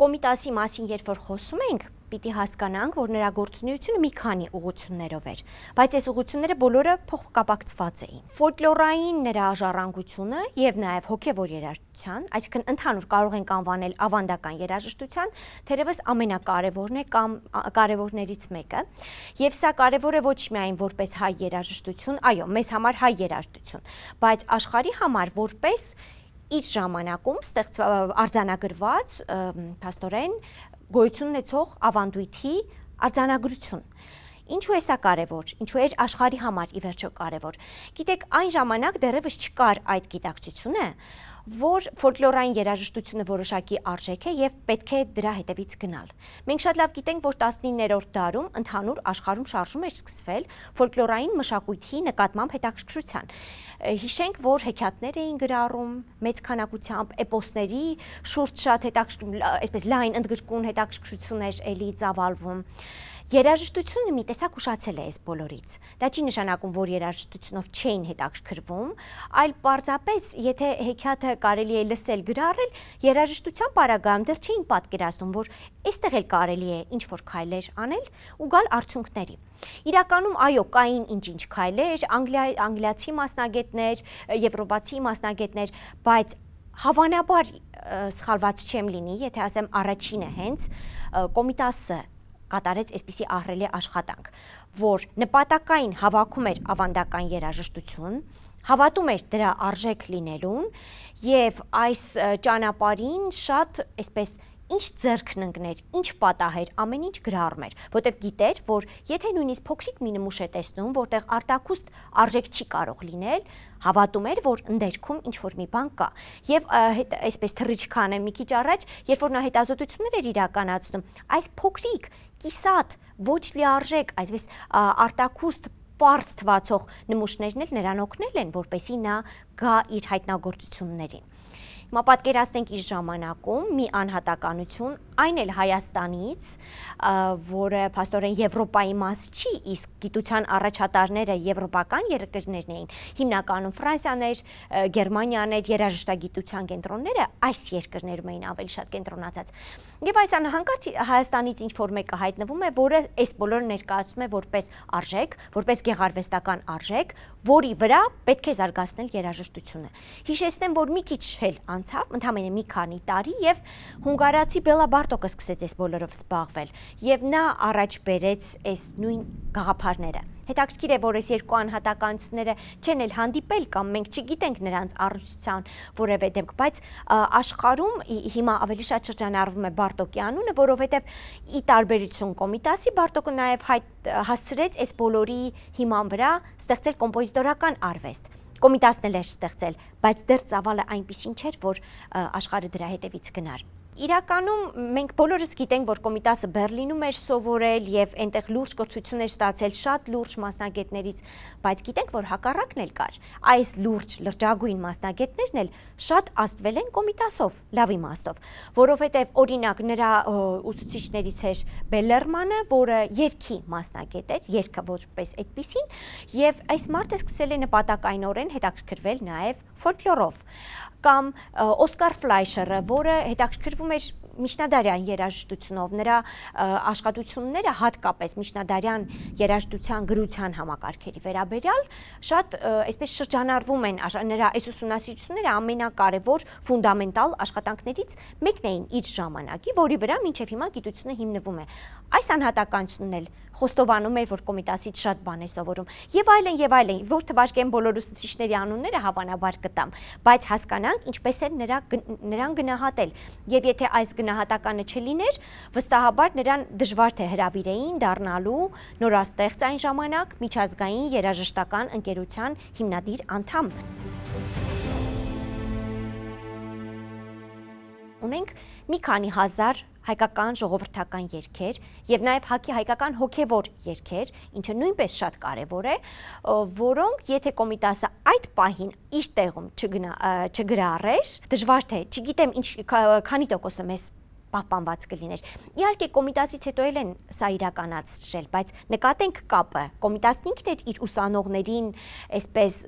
Կոմիտասի մասին երբ որ խոսում ենք, պիտի հասկանանք, որ նրա գործունեությունը մի քանի ուղղություններով էր, բայց այս ուղղությունները բոլորը փոխկապակցված էին։ Ֆոլկլորային նրա ժառանգությունը եւ նաեւ հոգեվոր երաժշտության, այսինքն ընդհանուր կարող ենք անվանել ավանդական երաժշտության, թերևս ամենակարևորն է կամ կարևորներից մեկը, եւ սա կարևոր է ոչ միայն որպես հայ երաժշտություն, այո, մեզ համար հայ երաժշտություն, բայց աշխարհի համար որպես իր ժամանակում արձանագրված փաստորեն գոյություն ունեցող ավանդույթի արձանագրություն։ Ինչու է սա կարևոր, ինչու էր աշխարհի համար ի վերջո կարևոր։ Գիտեք, այն ժամանակ դեռևս չկար այդ գիտակցությունը, որ ֆոլկլորային երաժշտությունը որոշակի արժեք է եւ պետք է դրա հետևից գնալ։ Մենք շատ լավ գիտենք, որ 19-րդ դարում ընդհանուր աշխարհում շարժում էր սկսվել ֆոլկլորային մշակույթի նկատմամբ հետաքրքրության։ Հիշենք, որ հեքիաթներ էին գրառում մեծ քանակությամբ, էպոսների շուրջ շատ այսպես լայն ընդգրկուն հետաքրքրություն էր էլի ծավալվում։ Երաժշտությունը մի տեսակ ուշացել է այս բոլորից։ Դա չի նշանակում, որ երաժշտությունով չէին հետաքրքրվում, այլ պարզապես, եթե հեքիաթը կարելի է լսել, գրառել, երաժշտության պարագայում դեռ չէին պատկերացնում, որ այստեղ էլ կարելի է ինչ-որ քայլեր անել ու գալ արդյունքների։ Իրականում, այո, կային ինչ-ինչ քայլեր, անգլիացի մասնագետներ, եվրոպացի մասնագետներ, բայց հավանաբար սխալված չեմ լինի, եթե ասեմ առաջինը հենց Կոմիտասը կատարեց այսպիսի ահռելի աշխատանք, որ նպատակային հավաքում էր ավանդական երաժշտություն, հավատում էր դրա արժեք լինելուն եւ այս ճանապարհին շատ այսպես ինչ ձեռքն ընկներ, ինչ պատահեր, ամեն ինչ գրառում էր, որտեվ գիտեր, որ եթե նույնիսկ փոքրիկ մի նմուշ է տեսնում, որտեղ արտակուստ արժեք չի կարող լինել, հավատում էր, որ ընդերքում ինչ-որ մի բան կա։ Եվ այսպես թռիչքան է մի քիչ առաջ, երբ որ նա հետազոտություններ էր իրականացնում, այս փոքրիկ, կիսատ, ոչ լիարժեք, այսպես արտակուստ պարզ թվացող նմուշներն էլ նրան օգնել են, որպեսզի նա գա իր հայտնագործություններին։ Հիմա պատկերացնենք իր ժամանակում մի անհատականություն, այն էլ Հայաստանից, որը փաստորեն Եվրոպայի մաս չի, իսկ գիտության առաջատարները եվրոպական երկրներն էին, հիմնականում Ֆրանսիան էր, Գերմանիան էր, երաժշտագիտության կենտրոնները այս երկրներում էին ավելի շատ կենտրոնացած։ Եվ այս անհանգարց Հայաստանից ինչ-որ մեկը հայտնվում է, որը այս բոլորը ներկայացնում է որպես արժեք, որպես գեղարվեստական արժեք, որի վրա պետք է զարգացնել երաժշտությունը։ Հիշեցնեմ, որ մի քիչ էլ անցավ, ընդամենը մի քանի տարի եւ հունգարացի Բելա Բարտոկը սկսեց այս բոլորով զբաղվել եւ նա առաջ բերեց այս նույն գաղափարները։ Հետաքրքիր է, որ այս երկու անհատականությունները չեն էլ հանդիպել կամ մենք չգիտենք նրանց առնչության որևէ դեպք, բայց աշխարհում հիմա ավելի շատ շրջանառվում է Բարտոկի անունը, որովհետեւ ի տարբերություն Կոմիտասի Բարտոկը նաեւ հասցրեց այս բոլորի հիման վրա ստեղծել կոմպոզիտորական արվեստ։ Կոմիտասն էլ էր ստեղծել, բայց դեռ ծավալը այնպիսին չէր, որ աշխարհը դրա հետևից գնար։ Իրականում մենք բոլորս գիտենք, որ Կոմիտասը Բերլինում էր սովորել եւ այնտեղ լուրջ կրթություն էր ստացել շատ լուրջ մասնագետներից, բայց գիտենք, որ հակառակն էլ կար։ Այս լուրջ լրջագույն մասնագետներն էլ շատ ազդվել են Կոմիտասով, լավ իմաստով, որովհետեւ օրինակ նրա ուսուցիչներից էր Բելլերմանը, որը երգի մասնագետ էր, երգը որպես այդպիսին, եւ այս մարդը սկսել է նպատակայինորեն հետաքրքրվել նաեւ ֆոլկլորով, կամ Օսկար Ֆլայշերը, որը հետաքրքրվում էր միջնադարյան երաժշտությունով, նրա աշխատությունները հատկապես միջնադարյան երաժշտության գրության համակարգերի վերաբերյալ շատ այսպես շրջանառվում են, նրա այս ուսումնասիրությունները ամենակարևոր ֆունդամենտալ աշխատանքներից մեկն էին իր ժամանակի, որի վրա մինչև հիմա գիտությունը հիմնվում է։ Այս անհատականությունն էլ խոստովանում էր, որ Կոմիտասից շատ բան է սովորում, եւ այլն, որ թվարկեն բոլոր ուսուցիչների անունները հավանաբար կտամ, բայց հասկանանք ինչպես է նրան գնահատել, եւ եթե այս գնահատականը չլիներ, վստահաբար նրան դժվար թե հրավիրեին դառնալու նորաստեղծ այն ժամանակ միջազգային երաժշտական ընկերության հիմնադիր անդամ։ Ունենք մի քանի հազար հայկական ժողովրդական երգեր եւ նաեւ հայկական հոգեվոր երգեր, ինչը նույնպես շատ կարեւոր է, որոնք եթե Կոմիտասը այդ պահին իր տեղում չգրառեր, դժվար թե, չգիտեմ քանի տոկոսը մեզ պահպանված կլիներ։ Իհարկե Կոմիտասից հետո էլ են սա իրականացրել, բայց նկատենք կապը։ Կոմիտասն ինքն էր իր ուսանողներին այսպես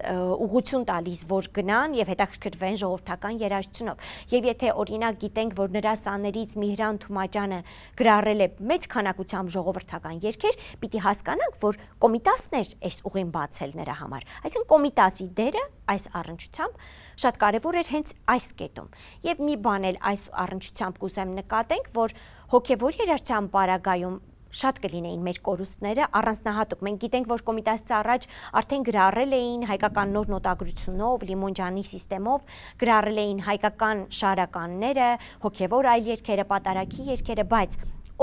ուղղություն տալիս, որ գնան եւ հետաքրքրվեն ժողովրդական երաժշտությունով։ Եվ եթե օրինակ գիտենք, որ նրա սաներից Միհրան Թումաջյանը գրառել է մեծ քանակությամբ ժողովրդական երգեր, պիտի հասկանանք, որ Կոմիտասն էր այս ուղին բացել նրա համար։ Այսինքն Կոմիտասի դերը այս առնչությամբ շատ կարևոր էր հենց այս կետում։ Եվ մի բան էլ այս առնչությամբ կուզեմ նկատենք, որ հոգևոր երաժշտության պարագայում շատ կլինեին մեր կորուստները առանձնահատուկ։ Մենք գիտենք, որ Կոմիտասից առաջ արդեն գրառել էին հայկական նոր նոտագրությունով, Լիմոնջանի սիստեմով, գրառել էին հայկական շարականները, հոգևոր այլ երգերը, պատարագի երգերը, բայց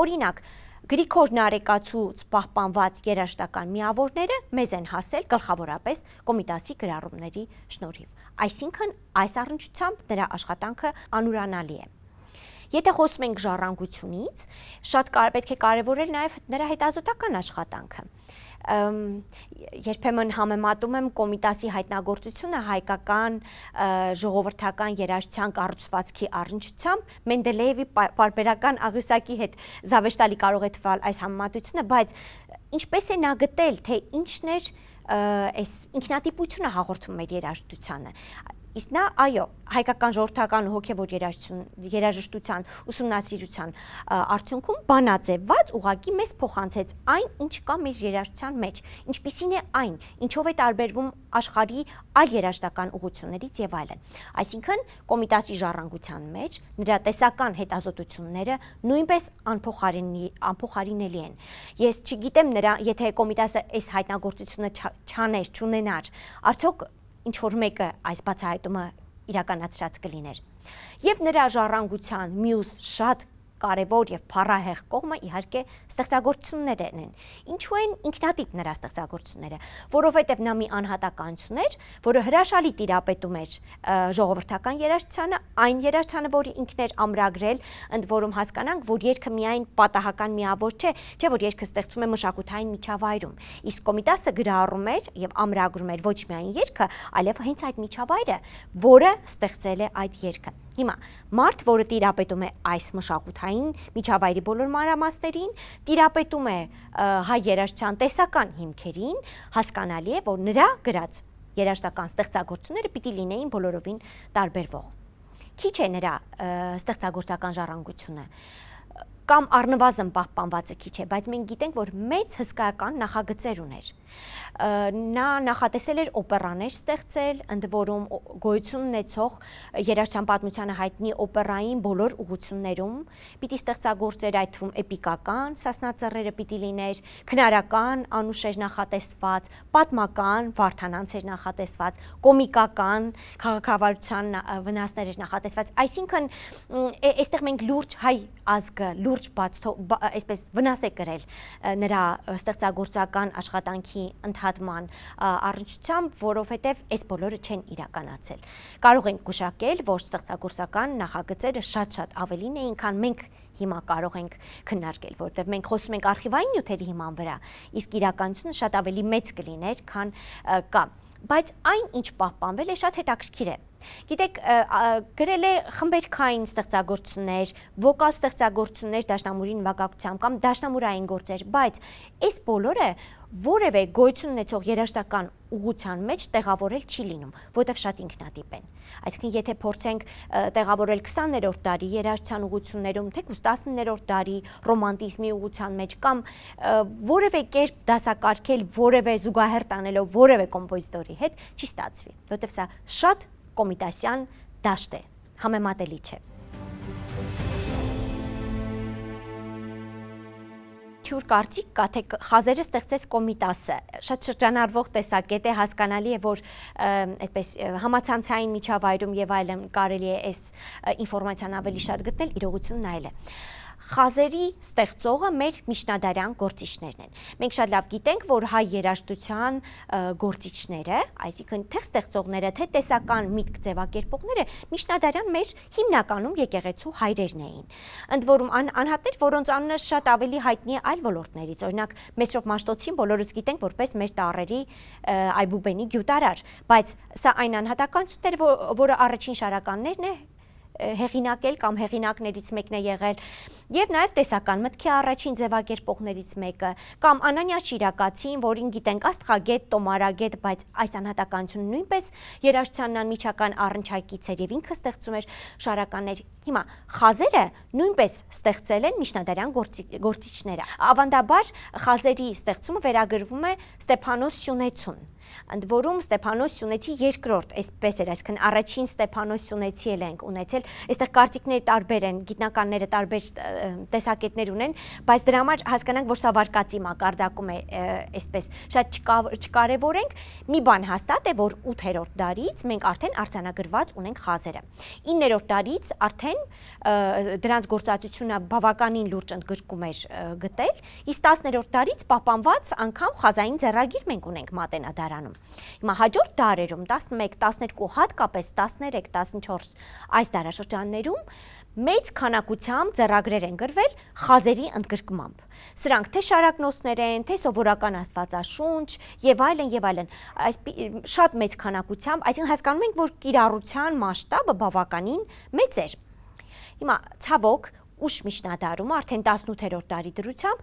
օրինակ Գրիգոր Նարեկացուց պահպանված երաժշտական միավորները մեզ են հասել գլխավորապես Կոմիտասի գրառումների շնորհիվ։ Այսինքն այս առնչությամբ նրա աշխատանքը անուրանալի է։ Եթե խոսում ենք ժառանգությունից, շատ պետք է կարևորել նաև նրա հետազոտական աշխատանքը։ Երբեմն համեմատում եմ Կոմիտասի հայտնագործությունը հայկական ժողովրդական երաժշտության կառուցվածքի առնչությամբ Մենդելեևի պարբերական աղյուսակի հետ զավեշտալի կարող է թվալ այս համեմատությունը, բայց ինչպես է նա գտել, թե ինչն էր այս ինքնատիպությունը հաղորդում մեր երաժշտությանը։ Իսկ նա, այո, հայկական ժողովրդական ու հոգևոր երաժշտության ուսումնասիրության արդյունքում բանաձևված ուղղակի մեզ փոխանցեց այն, ինչ կա մեր երաժշտության մեջ, ինչպիսին է այն, ինչով է տարբերվում աշխարհի այլ երաժշտական ուղղություններից եւ այլն։ Այսինքն Կոմիտասի ժառանգության մեջ նրա տեսական հետազոտությունները նույնպես անփոխարինելի են։ Ես չգիտեմ նրա, եթե Կոմիտասը այս հայտնագործությունը չաներ, չունենար, արդյոք ինչ որ մեկը այս բացահայտումը իրականացրած կլիներ։ Եվ նրա ժառանգության մյուս շատ կարևոր եւ փառահեղ կողմը իհարկե ստեղծագործություններն են։ Ինչու են ինքնատիպ նրա ստեղծագործությունները, որովհետեւ նա մի անհատականություն էր, որը հրաշալի տիրապետում էր ժողովրդական երաժշտությանը, այն երաժշտությանը, որը ինքն էր ամրագրել, ընդ որում հասկանանք, որ երգը միայն պատահական միավոր չէ, չէ որ երգը ստեղծում է մշակութային միջավայրում։ Իսկ Կոմիտասը գրառում էր եւ ամրագրում էր ոչ միայն երգը, այլև հենց այդ միջավայրը, որը ստեղծել է այդ երգը։ Հիմա մարդ, որը տիրապետում է այս մշակութային միջավայրի բոլոր մանրամասներին, տիրապետում է հայ երաժշտության տեսական հիմքերին, հասկանալի է, որ նրա գրած երաժշտական ստեղծագործությունները պիտի լինեին բոլորովին տարբերվող։ Քիչ է նրա ստեղծագործական ժառանգությունը, կամ առնվազն պահպանվածը քիչ է, բայց մենք գիտենք, որ մեծ հսկայական նախագծեր ուներ։ Նա նախատեսել էր օպերաներ ստեղծել, ընդ որում գոյություն ունեցող երաժշտության պատմությանը հայտնի օպերային բոլոր ուղղություններում, պիտի ստեղծագործեր այդ թվում էպիկական, Սասնա Ծռերը պիտի լիներ, քնարական անուշ էր նախատեսված, պատմական Վարդանանց էր նախատեսված, կոմիկական քաղաքավարության վնասներ էր նախատեսված, այսինքն այստեղ մենք լուրջ հայ ազգը, լուրջ այսպես վնաս է կրել նրա ստեղծագործական աշխատանքի ընդհատման առնչությամբ, որովհետև այս բոլորը չեն իրականացել։ Կարող ենք գուշակել, որ ստեղծագործական նախագծերը շատ ավելին էին, քան մենք հիմա կարող ենք քննարկել, որովհետև մենք խոսում ենք արխիվային նյութերի հիման վրա, իսկ իրականությունը շատ ավելի մեծ կլիներ, քան կա։ Բայց այն, ինչ պահպանվել է, շատ հետաքրքիր է։ Գիտեք, գրել է խմբերքային ստեղծագործություններ, վոկալ ստեղծագործություններ դաշնամուրի նվագակցությամբ կամ դաշնամուրային գործեր, բայց այս բոլորը որևէ գոյություն ունեցող երաժշտական ուղղության մեջ տեղավորել չի լինում, որտեղ շատ ինքնատիպ են։ Այսինքն, եթե փորձենք տեղավորել 20-րդ դարի երաժշտության ուղղություններում, թեկուզ 19-րդ դարի ռոմանտիզմի ուղղության մեջ կամ որևէ կերպ դասակարգել, որևէ զուգահեռ տանելով որևէ կոմպոզիտորի հետ, չի ստացվի, որտեղ սա շատ կոմիտասյան դաշտ է, համեմատելի չէ։ Թյուր կարծիք կա, թե խազերը ստեղծեց Կոմիտասը, շատ շրջանառվող տեսակետ է, հասկանալի է, որ այդպես համացանցային միջավայրում եւ այլն կարելի է այս ինֆորմացիան ավելի շատ գտնել, իրողությունն այլ է։ Խազերի ստեղծողը մեր միջնադարյան գործիչներն են։ Մենք շատ լավ գիտենք, որ հայ երաժշտության գործիչները, այսինքն թե ստեղծողները, թե տեսական միտք ձևակերպողները միջնադարյան մեր հիմնականում եկեղեցու հայրերն էին։ Ընդ որում անհատներ, որոնց անունը շատ ավելի հայտնի է այլ ոլորտներից, օրինակ Մեծրոպ Մաշտոցին բոլորս գիտենք որպես մեր տառերի Այբուբենի գյուտարար, բայց սա այն անհատականություններ, որը առաջին շարականներն է հեղինակել կամ հեղինակներից մեկն է եղել, եւ նաեւ տեսական մտքի առաջին ձևակերպողներից մեկը, կամ Անանյաս Շիրակացին, որին գիտենք աստղագետ, տոմարագետ, բայց այս անհատականությունը նույնպես երաժշտությանն անմիջական առնչակից էր եւ ինքը ստեղծում էր շարականներ։ Հիմա խազերը նույնպես ստեղծել են միջնադարյան գործիչները։ Ավանդաբար խազերի ստեղծումը վերագրվում է Ստեփանոս Սյունեցուն, ընդ որում Ստեփանոս Սյունեցի երկրորդ, այսպես էր, այսինքն առաջին Ստեփանոս Սյունեցի էլ ենք ունեցել, այստեղ կարծիքները տարբեր են, գիտնականները տարբեր տեսակետներ ունեն, բայց դրա համար հասկանանք, որ սա վարկածի մակարդակում է, այսպես շատ չկարևորենք, մի բան հաստատ է, որ 8-րդ դարից մենք արդեն արձանագրված ունենք խազերը։ 9-րդ դարից արդեն դրանց գործածությունը բավականին լուրջ ընդգրկում էր գտել, իսկ 10-րդ դարից պահպանված անգամ խազային ձեռագիր մենք ունենք Մատենադարանում։ Հիմա հաջորդ դարերում 11, 12, հատկապես 13, 14 այս դարաշրջաններում մեծ քանակությամբ ձեռագրեր են գրվել խազերի ընդգրկմամբ։ Սրանք թե շարակնոցներ են, թե սովորական աստվածաշունչ եւ այլն եւ այլն։ Այս շատ մեծ քանակությամբ, այսինքն հասկանում ենք, որ կիրառության մասշտաբը բավականին մեծ էր։ Հիմա ցավոք ուշ միջնադարում, արդեն 18-րդ դարի դրությամբ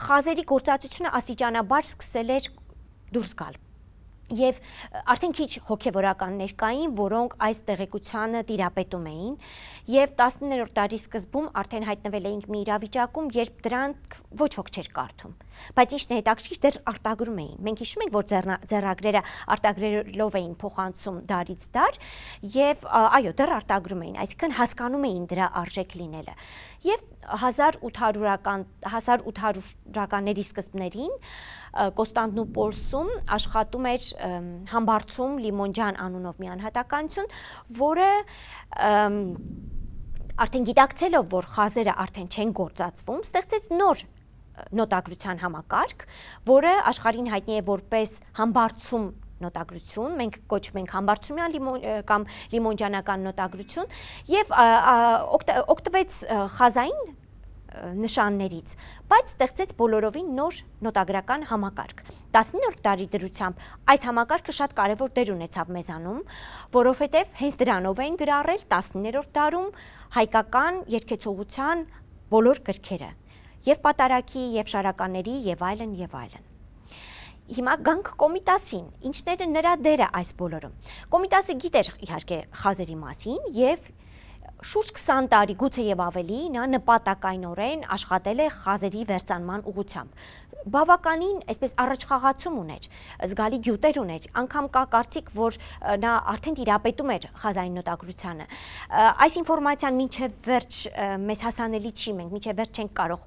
խազերի գործածությունը աստիճանաբար սկսել էր դուրս գալ։ Եվ արդեն քիչ հոգևորականներ կային, որոնք այս տեղեկությանը տիրապետում էին, եւ 19-րդ դարի սկզբում արդեն հայտնվել էինք մի իրավիճակում, երբ դրանք ոչ ոք չէր կարդում, բայց ինչն է հետաքրքիր, դեռ արտագրում էին։ Մենք հիշում ենք, որ ձեռագրերը արտագրելով էին փոխանցում դարից դար, եւ այո, դեռ արտագրում էին, այսինքն հասկանում էին դրա արժեք լինելը։ Եվ 1800-ականների սկզբներին Կոստանդնուպոլսում աշխատում էր Համբարձում Լիմոնջան անունով մի անհատականություն, որը արդեն գիտակցելով, որ խազերը արդեն չեն գործածվում, ստեղծեց նոր նոտագրության համակարգ, որը աշխարհին հայտնի է որպես Համբարձում նոտագրություն, մենք կոչում ենք Համբարձումյան կամ Լիմոնջանական նոտագրություն, եւ օգտվեց խազային նշաններից, բայց ստեղծեց բոլորովին նոր նոտագրական համակարգ։ 19-րդ դարի դրությամբ այս համակարգը շատ կարևոր դեր ունեցավ մեզանում, որովհետև հենց դրանով էին գրառել 19-րդ դարում հայկական երգեցողության բոլոր գրքերը, եւ պատարագի, եւ շարականների, եւ այլն, եւ այլն։ Հիմա գանք Կոմիտասին, ինչներ է նրա դերը այս բոլորում։ Կոմիտասը գիտեր իհարկե խազերի մասին եւ շուրջ 20 տարի, գուցե եւ ավելի, նա նպատակայնորեն աշխատել է խազերի վերծանման ուղղությամբ։ Բավականին, այսպես առաջխաղացում ուներ, զգալի գյուտեր ուներ, անգամ կա կարծիք, որ նա արդեն տիրապետում էր խազային նոտագրությանը։ Այս ինֆորմացիան մինչև վերջ մեզ հասանելի չի, մենք մինչև վերջ չենք կարող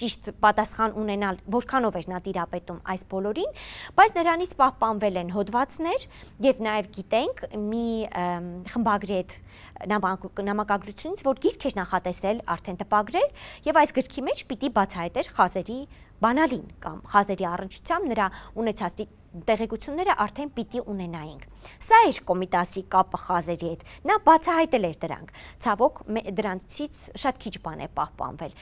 ճիշտ պատասխան ունենալ, որքանով էր նա տիրապետում այս բոլորին, բայց նրանից պահպանվել են հոդվածներ եւ նաեւ գիտենք մի խմբագրի հետ նամակագրությունից, որ գիրք էր նախատեսել արդեն տպագրել եւ այս գրքի մեջ պիտի բացահայտեր խազերի բանալին կամ խազերի առնչությամբ նրա ունեցած տեղեկությունները արդեն պիտի ունենայինք։ Սա էր Կոմիտասի կապը խազերի հետ։ Նա բացահայտել էր դրանք։ Ցավոք դրանցից շատ քիչ բան է պահպանվել։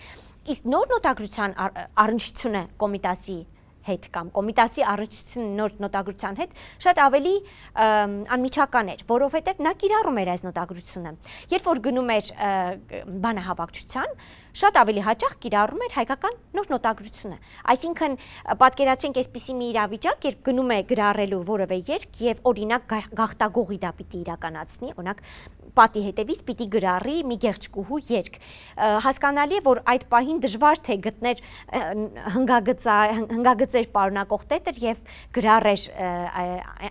Իսկ նոր նոտագրության առնչությունը Կոմիտասի հետ կամ Կոմիտասի առնչությունը նոր նոտագրության հետ շատ ավելի անմիջական էր, որովհետև նա կիրառում էր այս նոտագրությունը։ Երբ որ գնում էր բանահավաքչության, շատ ավելի հաճախ կիրառում էր հայկական նոր նոտագրությունը։ Այսինքն պատկերացրենք այսպիսի մի իրավիճակ, երբ գնում է գրառելու որևէ երգ եւ օրինակ գաղտագողի դա պիտի իրականացնի, օրինակ պատի հետևից պիտի գրառի մի գեղեցկուհու երգ։ Հասկանալի է, որ այդ պահին դժվար թե գտներ հնգագծեր պարունակող տետր եւ գրառեր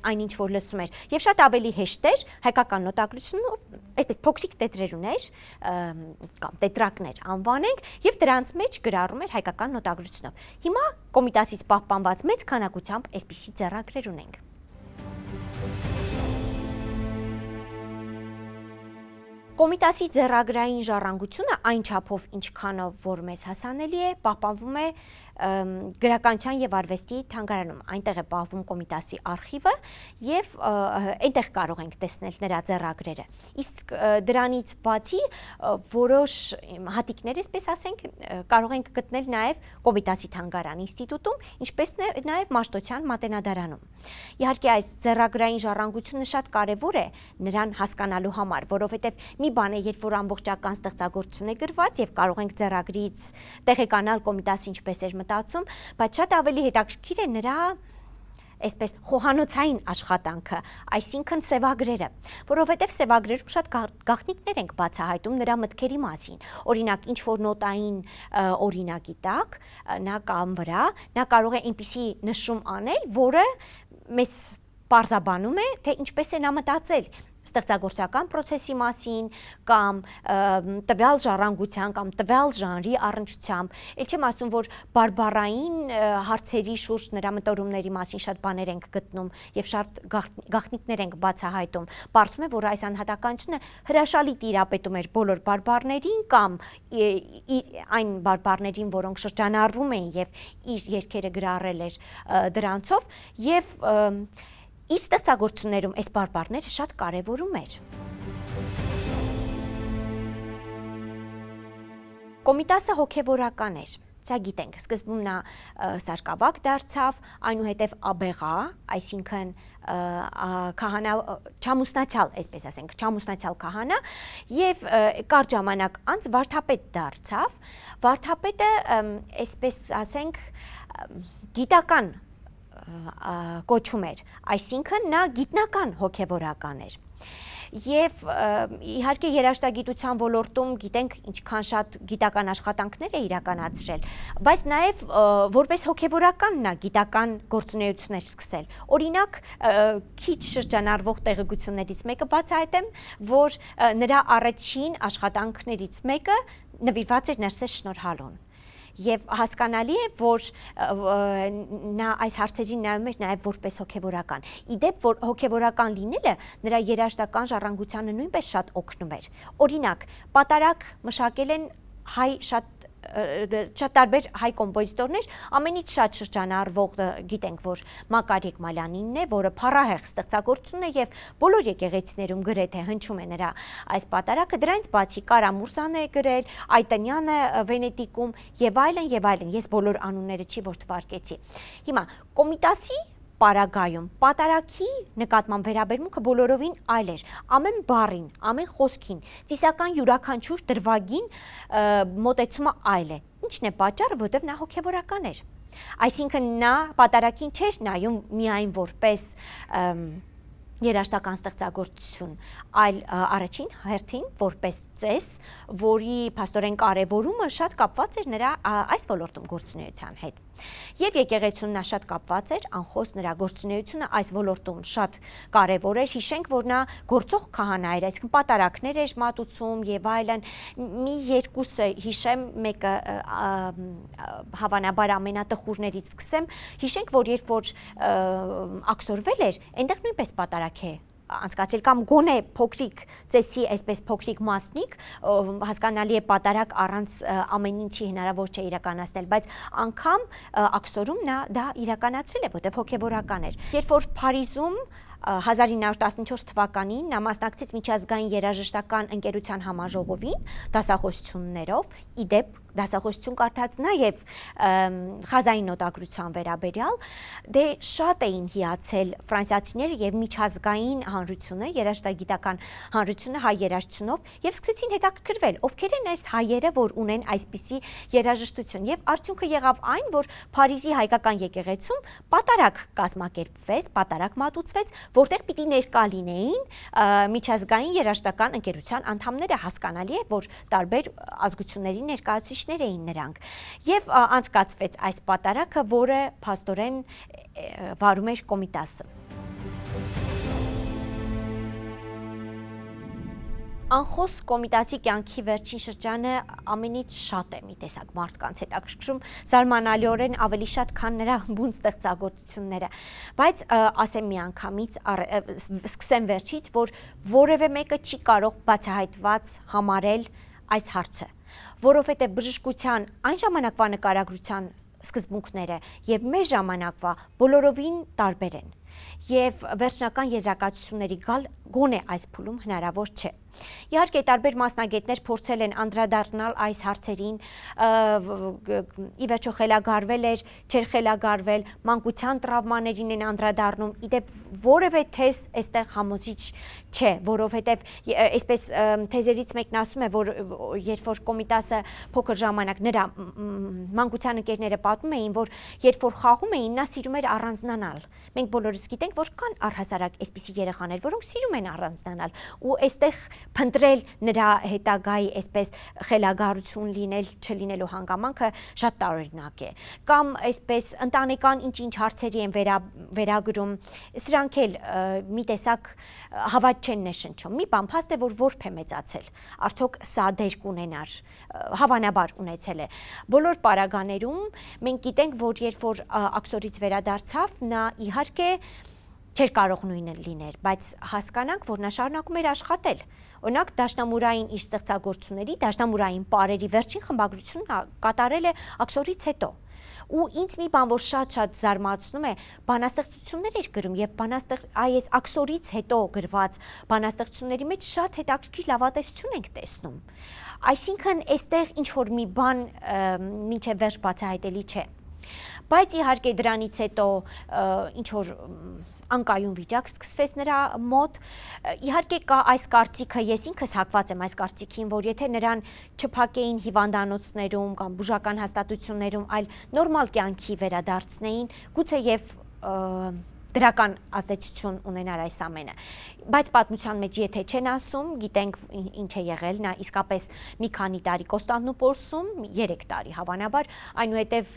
այն ինչ որ լսում էր։ Եվ շատ ավելի հեշտ էր հայկական նոտագրությունը, այսպես փոքրիկ տետրեր ուներ կամ տետրակներ անվանենք եւ դրանց մեջ գրառում էր հայկական նոտագրությունով։ Հիմա Կոմիտասից պահպանված մեծ քանակությամբ այսպիսի ձեռագրեր ունենք։ Կոմիտասի ձեռագրային ժառանգությունը այն չափով ինչքանով որ մեզ հասանելի է, պահպանվում է գրականության եւ արվեստի թանգարանում, այնտեղ է պահվում Կոմիտասի արխիվը եւ այնտեղ կարող ենք տեսնել նրա ձեռագրերը։ Իսկ դրանից բացի որոշ հատիկներ, այսպես ասենք, կարող ենք գտնել նաեւ Կոմիտասի թանգարան ինստիտուտում, ինչպես նաեւ Մաշտոցյան մատենադարանում։ Իհարկե այս ձեռագրային ժառանգությունը շատ կարեւոր է նրան հասկանալու համար, որովհետեւ մի բան է, երբ որ ամբողջական ստեղծագործություն է գրված եւ կարող ենք ձեռագրից տեղեկանալ Կոմիտասը ինչպես էր մտածում, բայց շատ ավելի հետաքրքիր է նրա այսպես խոհանոցային աշխատանքը, այսինքն սևագրերը, որովհետև սևագրերում շատ գաղտնիքներ ենք բացահայտում նրա մտքերի մասին։ Օրինակ, ինչ որ նոտային օրինակի տակ, նա կամ վրա, նա կարող է այնպիսի նշում անել, որը մեզ պարզաբանում է, թե ինչպես է նա մտածել ստեղծագործական process-ի մասին կամ տվյալ ժառանգության կամ տվյալ ժանրի առնչությամբ, ել չեմ ասում, որ բարբառային հարցերի շուրջ նրա մտորումների մասին շատ բաներ ենք գտնում եւ շատ գաղտնիքներ ենք բացահայտում։ Պարզվում է, որ այս անհատականությունը հրաշալի տիրապետում էր բոլոր բարբառներին կամ այն բարբառներին, որոնք շրջանառվում էին եւ իր երգերը գրառել էր դրանցով եւ իր ստեղծագործություններում այս բարբառները շատ կարևորում էր։ Կոմիտասը հոգևորական էր, սա գիտենք, սկզբում նա սարկավակ դարձավ, այնուհետև աբեղա, այսինքն քահանա, չամուսնացյալ, այսպես ասենք, չամուսնացյալ քահանա եւ կարճ ժամանակ անց վարդապետ դարձավ։ Վարդապետը, այսպես ասենք, գիտական կոչում էր, այսինքն նա գիտնական հոգևորական էր։ Եվ իհարկե երաժշտագիտության ոլորտում գիտենք ինչքան շատ գիտական աշխատանքներ է իրականացրել, բայց նաև որպես հոգևորական նա գիտական գործունեություններ սկսել։ Օրինակ, քիչ շրջանառվող տեղեկություններից մեկը բացահայտեմ, որ նրա առաջին աշխատանքներից մեկը նվիրված էր Ներսես Շնորհալուն։ Եվ հասկանալի է, որ նա այս հարցերին նայում էր նաև որպես հոգևորական։ Իդեպ, որ հոգևորական լինելը նրա երաժշտական ժառանգությանը նույնպես շատ օգնում էր։ Օրինակ, պատարագ մշակել են շատ տարբեր հայ կոմպոզիտորներ, ամենից շատ շրջանառվող գիտենք, որ Մակար Եկմալյանինն է, որը փառահեղ ստեղծագործություն է եւ բոլոր եկեղեցիներում գրեթե հնչում է նրա այս պատարագը, դրանից բացի Կարա Մուրզան է գրել, Այտանյանը Վենետիկում եւ այլն, ես բոլոր անունները չի որ թվարկեցի։ Հիմա Կոմիտասի պարագայում պատարագի նկատմամբ վերաբերմունքը բոլորովին այլ էր, ամեն բառին, ամեն խոսքին, ծիսական յուրաքանչյուր դրվագին մոտեցումը այլ է։ Ինչն է պատճառը, որովհետև նա հոգևորական էր։ Այսինքն նա պատարագին չէր նայում միայն որպես երաժշտական ստեղծագործություն, այլ առաջին հերթին որպես ծես, որի փաստորեն կարևորումը շատ կապված էր նրա այս ոլորտում գործունեության հետ։ Եվ եկեղեցուն նա շատ կապված էր, անխոս նրա գործունեությունը այս ոլորտում շատ կարևոր էր։ Հիշենք, որ նա գործող քահանա էր, այսինքն պատարագներ էր մատուցում եւ այլն։ Մի երկուսը հիշեմ, մեկը հավանաբար ամենատխուրներից սկսեմ։ Հիշենք, որ երբ որ աքսորվել էր, այնտեղ նույնպես պատարագ է անցկացել կամ գոնե փոքրիկ ծեսի, այսպես փոքրիկ մասնիկ, հասկանալի է պատարագ առանց ամեն ինչի հնարավոր չէ իրականացնել, բայց անգամ աքսորում նա դա իրականացրել է, որտեղ հոգևորական էր։ Երբ որ Փարիզում 1914 թվականին նա մասնակցեց միջազգային երաժշտական ընկերության համաժողովին դասախոսություններով, իդեպ դասախոսություն կարդաց նաև խազային նոտագրության վերաբերյալ, դե շատ էին հիացել ֆրանսիացիները եւ միջազգային հանրությունը, երաժշտագիտական հանրությունը հայ երաժշտությունով եւ սկսեցին հետաքրքրվել, ովքեր են այս հայերը, որ ունեն այսպիսի երաժշտություն, եւ արդյունքը եղավ այն, որ Փարիզի հայկական եկեղեցում պատարագ կազմակերպվեց, պատարագ մատուցվեց, որտեղ պիտի ներկա լինեին միջազգային երաժշտական ընկերության անդամները, հասկանալի է, որ տարբեր ազգությունների ներկայացուցիչներ էին նրանք, եւ անցկացվեց այս պատարագը, որը փաստորեն վարում էր Կոմիտասը։ Անխոս Կոմիտասի կյանքի վերջին շրջանը ամենից շատ է մի տեսակ մարդկանց հետաքրքրում, զարմանալիորեն ավելի շատ, քան նրա բուն ստեղծագործությունները, բայց ասեմ միանգամից, սկսեմ վերջից, որ որևէ մեկը չի կարող բացահայտված համարել այս հարցը, որովհետև բժշկության այն ժամանակվա նկարագրության սկզբունքները եւ մեր ժամանակվա բոլորովին տարբեր են եւ վերջնական եզրակացությունների գալ գոնե այս փուլում հնարավոր չէ։ Իհարկե տարբեր մասնագետներ փորձել են անդրադառնալ այս հարցերին, ի վերջո խելագարվել էր, չէր խելագարվել, մանկության տրավմաներին են անդրադառնում, իդեպ որևէ թեզ այստեղ համոզիչ չէ, որովհետև այսպես թեզերից մեկն ասում է, որ երբ որ Կոմիտասը փոքր ժամանակ նրա մանկության ընկերները պատմում էին, որ երբ որ խաղում էին, նա սիրում էր առանձնանալ։ Մենք բոլորս գիտենք, որ կան առհասարակ այսպիսի երեխաներ, որոնք սիրում են առանձնանալ, ու այստեղ փնտրել նրա հետագայի այսպես խելագարություն լինել չլինելու հանգամանքը շատ տարօրինակ է, կամ այսպես ընտանեկան ինչ-ինչ հարցերի են վերագրում, սրանք էլ մի տեսակ հավատ չեն ներշնչում։ Մի բան փաստ է, որ որբ է մեծացել, արդյոք սա դեր կունենար, հավանաբար ունեցել է։ Բոլոր պարագաներում մենք գիտենք, որ երբ որ աքսորից վերադարձավ, նա իհարկե չէր կարող նույնը լիներ, բայց հասկանանք, որ նա շարունակում էր աշխատել։ Օրինակ դաշնամուրային իր ստեղծագործությունների, դաշնամուրային պարերի վերջին խմբագրությունը կատարել է աքսորից հետո։ Ու ինձ մի բան, որ շատ զարմացնում է, բանաստեղծություններ էր գրում եւ այս աքսորից հետո գրված բանաստեղծությունների մեջ շատ հետաքրքիր լավատեսություն ենք տեսնում։ Այսինքն այստեղ ինչ որ մի բան մինչև վերջ բացահայտելի չէ։ Բայց իհարկե դրանից հետո ինչ որ անկայուն վիճակ սկսվեց նրա մոտ։ Իհարկե կա այս կարծիքը, ես ինքս հակված եմ այս կարծիքին, որ եթե նրան չփակեին հիվանդանոցներում կամ բուժական հաստատություններում, այլ նորմալ կյանքի վերադարձնեին, գուցե եւ դրական ազդեցություն ունենար այս ամենը։ Բայց պատմության մեջ եթե չեն ասում, գիտենք ինչ է եղել, նա իսկապես մի քանի տարի Կոստանդնուպոլսում, 3 տարի հավանաբար, այնուհետև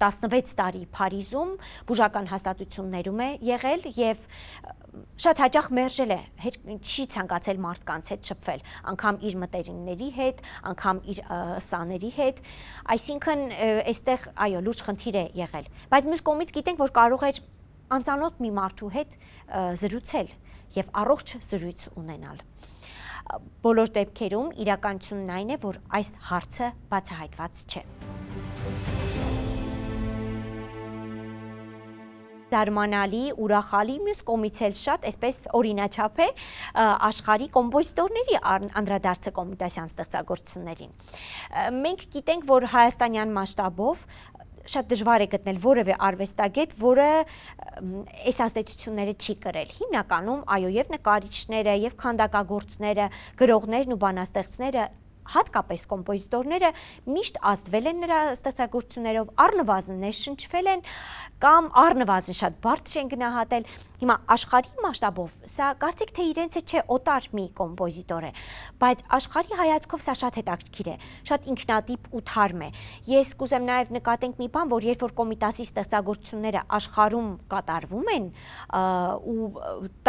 16 տարի Փարիզում բուժական հաստատություններում է եղել եւ շատ հաճախ մերժել է, չի ցանկացել մարդկանց հետ շփվել, անգամ իր մտերիմների հետ, անգամ իր սաների հետ, այսինքն այստեղ այո, լուրջ խնդիր է եղել, բայց մյուս կողմից գիտենք, որ կարող էր անծանոթ մի մարդու հետ զրուցել եւ առողջ զրույց ունենալ։ Բոլոր դեպքերում իրականությունն այն է, որ այս հարցը բացահայտված չէ։ Զարմանալի, ուրախալի, մյուս կողմից էլ շատ այսպես օրինաչափ է աշխարհի կոմպոզիտորների անդրադարձը Կոմիտասյան ստեղծագործություններին։ Մենք գիտենք, որ հայաստանյան մասշտաբով շատ դժվար է գտնել որևէ արվեստագետ, որը այս ազդեցությունները չի կրել։ Հիմնականում այո, եւ նկարիչները, եւ քանդակագործները, գրողներն ու բանաստեղծները, հատկապես կոմպոզիտորները միշտ ազդվել են նրա ստեղծագործություններով, առնվազն ներշնչվել են կամ առնվազն շատ բարձր են գնահատել։ Հիմա աշխարհի մասշտաբով սա կարծեք թե իրենց է չէ օտար մի կոմպոզիտոր է, բայց աշխարհի հայացքով սա շատ հետաքրքիր է, շատ ինքնատիպ ու թարմ է։ Ես կուզեմ նաև նկատենք մի բան, որ երբ որ Կոմիտասի ստեղծագործությունները աշխարհում կատարվում են ու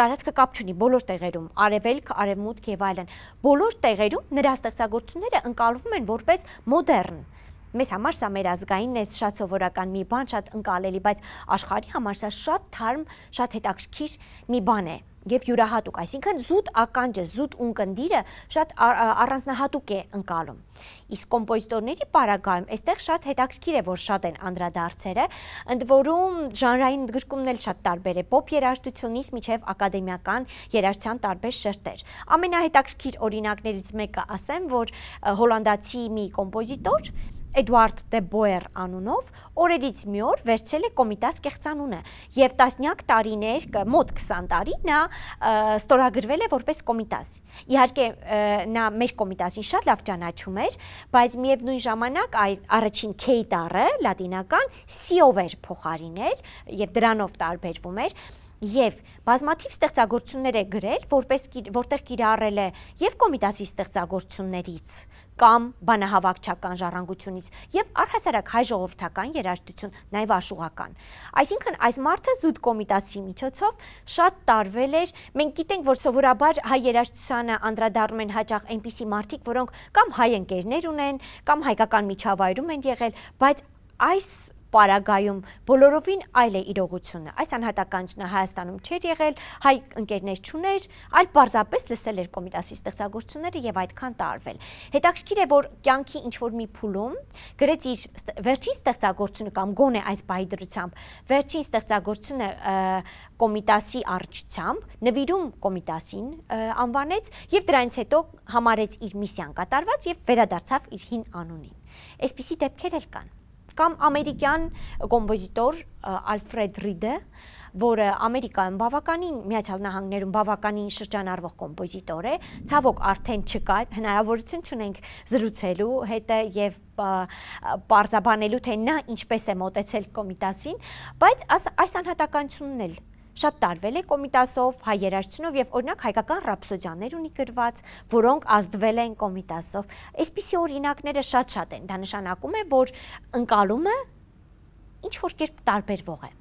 տարածքը կապ չունի բոլոր տեղերում, արևելք, արևմուտք եւ այլն, բոլոր տեղերում նրա ստեղծագործությունները ընկալվում են որպես մոդեռն։ Մեզ համար սա մեր ազգային է, շատ սովորական մի բան, շատ ընկալելի, բայց աշխարհի համար սա շատ թարմ, շատ հետաքրքիր մի բան է եւ յուրահատուկ, այսինքն զուտ ականջը, զուտ ունկնդիրը շատ առանձնահատուկ է ընկալում։ Իսկ կոմպոզիտորների պարագայում այստեղ շատ հետաքրքիր է, որ շատ են անդրադարձերը, ընդ որում ժանրային ընդգրկումն էլ շատ տարբեր է, պոպ երաժշտությունից մինչև ակադեմիական երաժշտության տարբեր շերտեր։ Ամենահետաքրքիր օրինակներից մեկը ասեմ, որ հոլանդացի մի կոմպոզիտոր Էդուարդ դե Բոեր անունով օրերից մի օր վերցրել է Կոմիտաս կեղծանունը եւ տասնյակ տարիներ, մոտ 20 տարի նա ստորագրվել է որպես Կոմիտաս։ Իհարկե նա մեր Կոմիտասին շատ լավ ճանաչում էր, բայց միևնույն ժամանակ այդ առաջին K տառը լատինական C-ով էր փոխարինել եւ դրանով տարբերվում էր։ Եվ բազմաթիվ ստեղծագործություններ է գրել, որտեղ կիրառել է եւ Կոմիտասի ստեղծագործություններից կամ բանահավաքչական ժառանգությունից եւ առհասարակ հայ ժողովրդական երաժշտություն, նաեւ աշուղական։ Այսինքն այս մարդը զուտ Կոմիտասի միջոցով շատ տարվել էր։ Մենք գիտենք, որ սովորաբար հայ երաժշտությանը անդրադառնում են հաճախ այնպիսի մարդիկ, որոնք կամ հայ ընկերներ ունեն, կամ հայկական միջավայրում են եղել, բայց այս պարագայում բոլորովին այլ է իրողությունը։ Այս անհատականությունը Հայաստանում չէր եղել, հայ ընկերներ չուներ, այլ պարզապես լսել էր Կոմիտասի ստեղծագործությունները եւ այդքան տարվել։ Հետաքրքիր է, որ կյանքի ինչ-որ մի փուլում գրեց իր վերջին ստեղծագործությունը կամ գոնե այս բայի դրությամբ վերջին ստեղծագործությունը Կոմիտասի առնչությամբ նվիրում Կոմիտասին անվանեց եւ դրանից հետո համարեց իր միսիան կատարված եւ վերադարձավ իր հին անունին։ Այսպիսի դեպքեր էլ կան։ Կամ ամերիկյան կոմպոզիտոր Ալֆրեդ Ռիդը, որը Ամերիկայում բավականին, Միացյալ Նահանգներում բավականին շրջանառվող կոմպոզիտոր է, ցավոք արդեն չկա, հնարավորություն չունենք զրուցելու հետը եւ պարզաբանելու, թե նա ինչպես է մոտեցել Կոմիտասին, բայց այս անհատականությունն էլ շատ տարվել է Կոմիտասով, հայ երաժշտությունով եւ օրինակ հայկական ռապսոդիաներ ունի գրված, որոնք ազդվել են Կոմիտասով։ Այսպիսի օրինակները շատ են։ Դա նշանակում է, որ ընկալումը ինչ որ կերպ տարբերվող է։